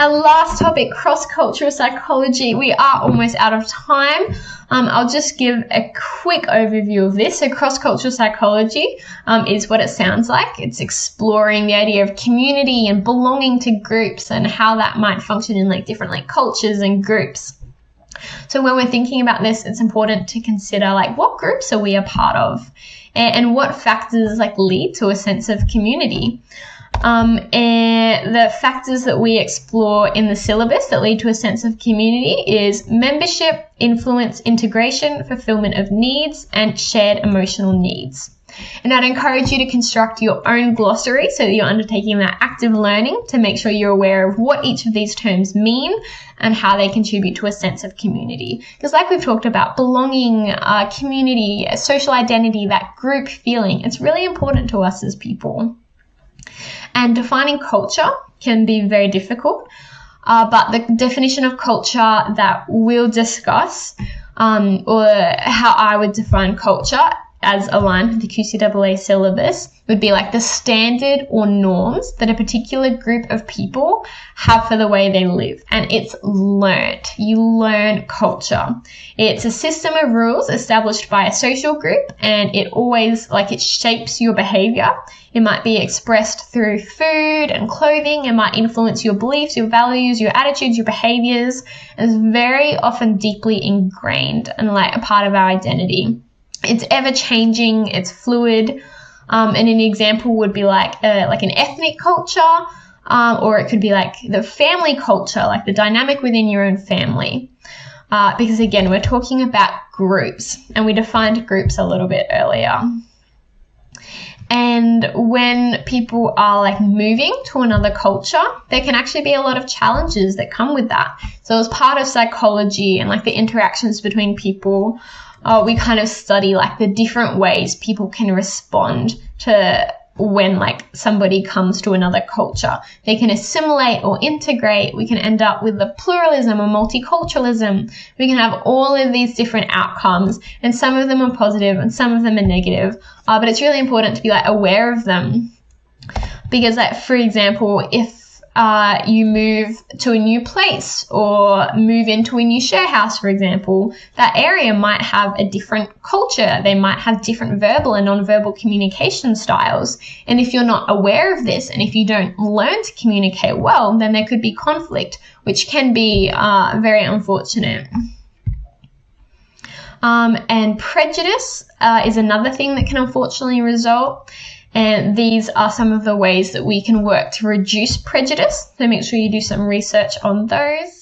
Our last topic, cross-cultural psychology. We are almost out of time. I'll just give a quick overview of this. So cross-cultural psychology is what it sounds like. It's exploring the idea of community and belonging to groups and how that might function in like different like cultures and groups. So when we're thinking about this, it's important to consider like what groups are we a part of and what factors like lead to a sense of community. And the factors that we explore in the syllabus that lead to a sense of community is membership, influence, integration, fulfillment of needs, and shared emotional needs. And I'd encourage you to construct your own glossary so that you're undertaking that active learning to make sure you're aware of what each of these terms mean and how they contribute to a sense of community. Because like we've talked about, belonging, community, social identity, that group feeling, it's really important to us as people. And defining culture can be very difficult, but the definition of culture that we'll discuss, or how I would define culture as aligned with the QCEE syllabus, would be like the standard or norms that a particular group of people have for the way they live. And it's learned. You learn culture. It's a system of rules established by a social group, and it always, like, it shapes your behavior. It might be expressed through food and clothing. It might influence your beliefs, your values, your attitudes, your behaviors. And it's very often deeply ingrained and like a part of our identity. It's ever changing, it's fluid, and an example would be like an ethnic culture, or it could be like the family culture, like the dynamic within your own family. Because again, we're talking about groups, and we defined groups a little bit earlier. And when people are like moving to another culture, there can actually be a lot of challenges that come with that. So as part of psychology and like the interactions between people, we kind of study like the different ways people can respond to when like somebody comes to another culture. They can assimilate or integrate. We can end up with the pluralism or multiculturalism. We can have all of these different outcomes, and some of them are positive and some of them are negative. But it's really important to be like aware of them, because like, for example, if you move to a new place or move into a new share house, for example, that area might have a different culture. They might have different verbal and non-verbal communication styles. And if you're not aware of this, and if you don't learn to communicate well, then there could be conflict, which can be very unfortunate. And prejudice is another thing that can unfortunately result. And these are some of the ways that we can work to reduce prejudice. So make sure you do some research on those.